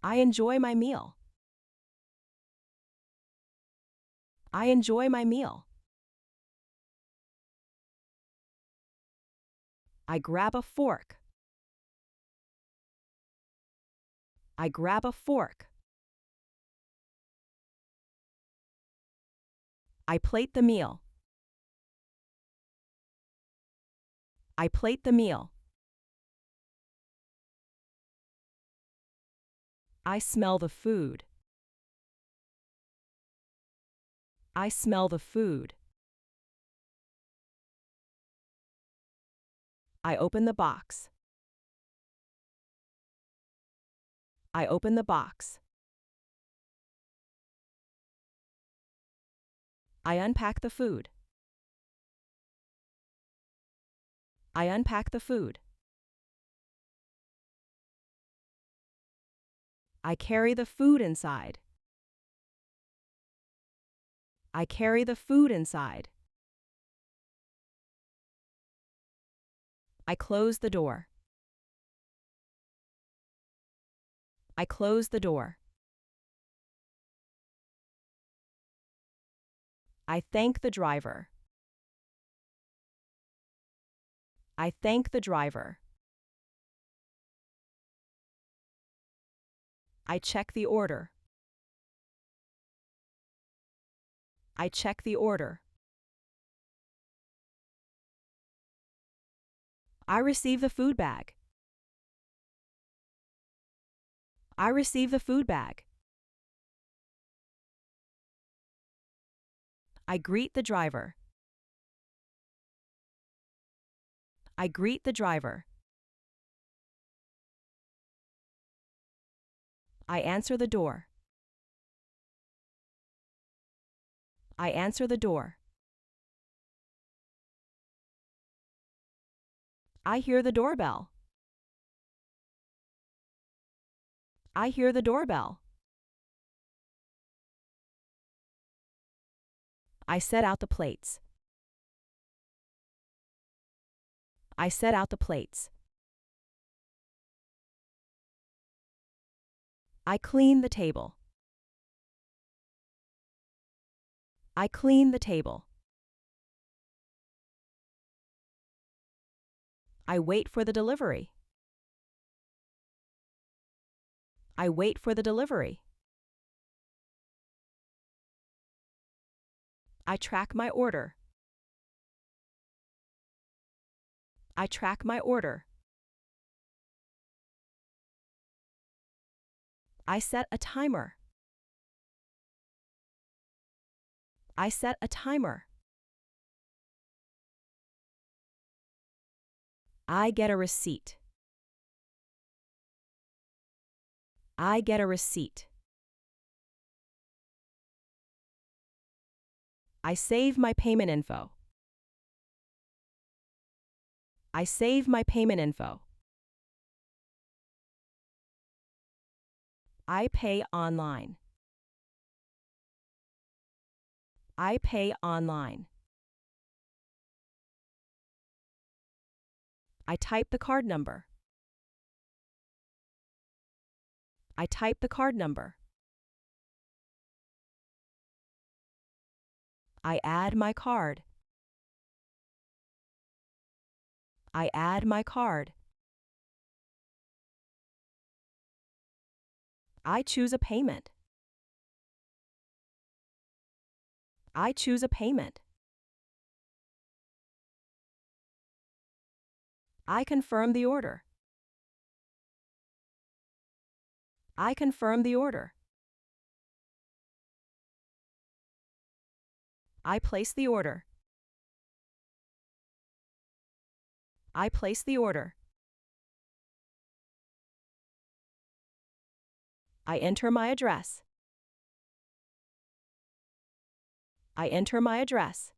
I enjoy my meal. I enjoy my meal. I grab a fork. I grab a fork. I plate the meal. I plate the meal. I smell the food. I smell the food. I open the box. I open the box. I unpack the food. I unpack the food. I carry the food inside. I carry the food inside. I close the door. I close the door. I thank the driver. I thank the driver. I check the order. I check the order. I receive the food bag. I receive the food bag. I greet the driver. I greet the driver. I answer the door. I answer the door. I hear the doorbell. I hear the doorbell. I set out the plates. I set out the plates. I clean the table. I clean the table. I wait for the delivery. I wait for the delivery. I track my order. I track my order. I set a timer. I set a timer. I get a receipt. I get a receipt. I save my payment info. I save my payment info. I pay online. I pay online. I type the card number. I type the card number. I add my card. I add my card. I choose a payment. I choose a payment. I confirm the order. I confirm the order. I place the order. I place the order. I enter my address. I enter my address.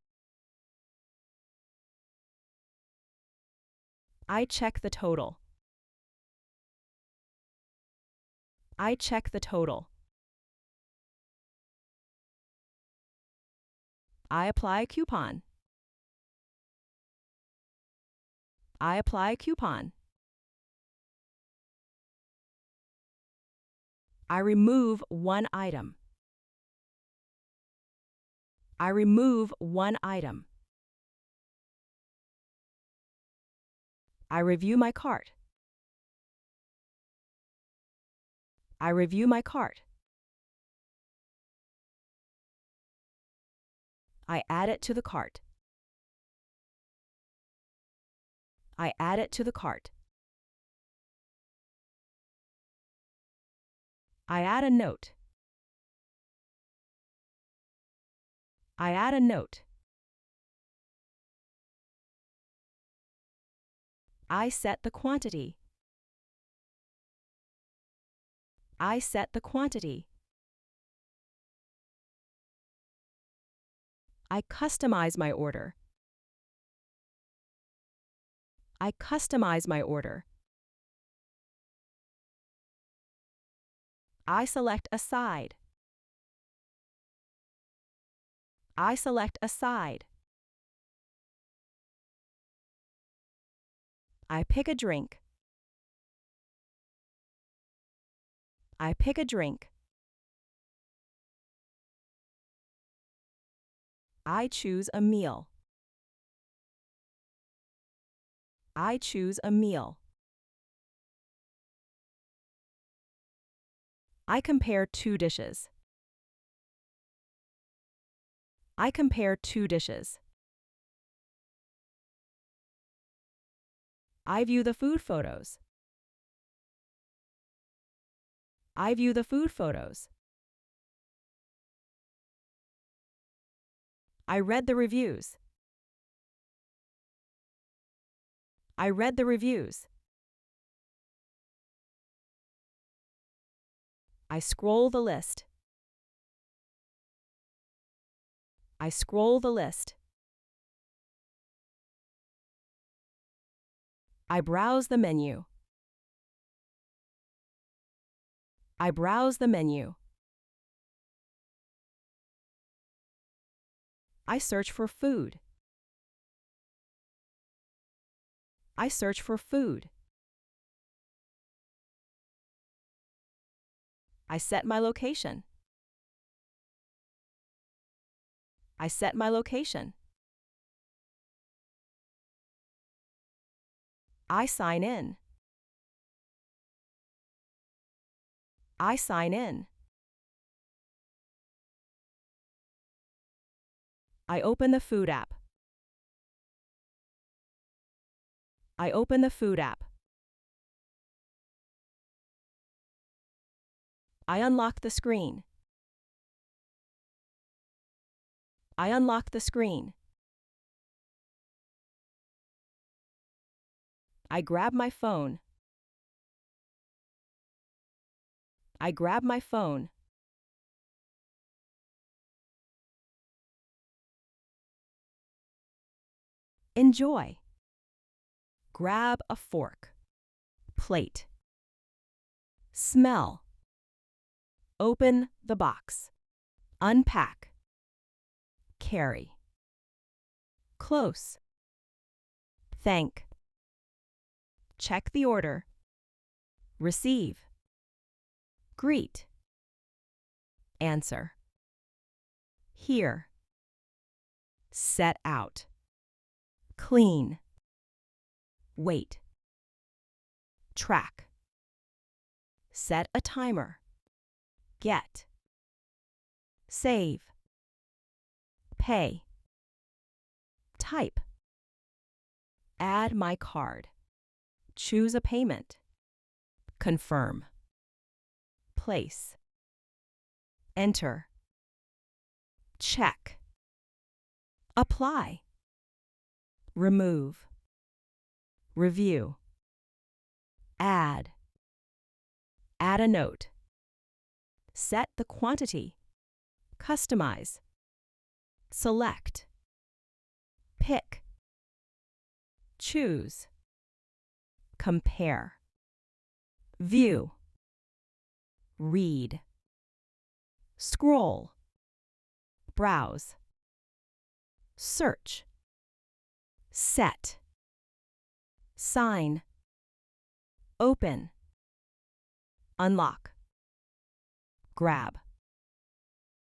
I check the total. I check the total. I apply a coupon. I apply a coupon. I remove one item. I remove one item. I review my cart. I review my cart. I add it to the cart. I add it to the cart. I add a note. I add a note. I set the quantity. I set the quantity. I customize my order. I customize my order. I select a side. I select a side. I pick a drink. I pick a drink. I choose a meal. I choose a meal. I compare two dishes. I compare two dishes. I view the food photos. I view the food photos. I read the reviews. I read the reviews. I scroll the list. I scroll the list. I browse the menu. I browse the menu. I search for food. I search for food. I set my location. I set my location. I sign in. I sign in. I open the food app. I open the food app. I unlock the screen. I unlock the screen. I grab my phone. I grab my phone. Enjoy. Grab a fork. Plate. Smell. Open the box. Unpack. Carry. Close. Thank. Check the order. Receive. Greet. Answer. Hear. Set out. Clean. Wait. Track. Set a timer. Get. Save. Pay. Type. Add my card. Choose a payment. Confirm. Place. Enter. Check. Apply. Remove. Review. Add. Add a note. Set the quantity. Customize. Select. Pick. Choose. Compare. View. Read. Scroll. Browse. Search. Set. Sign. Open. Unlock. grab.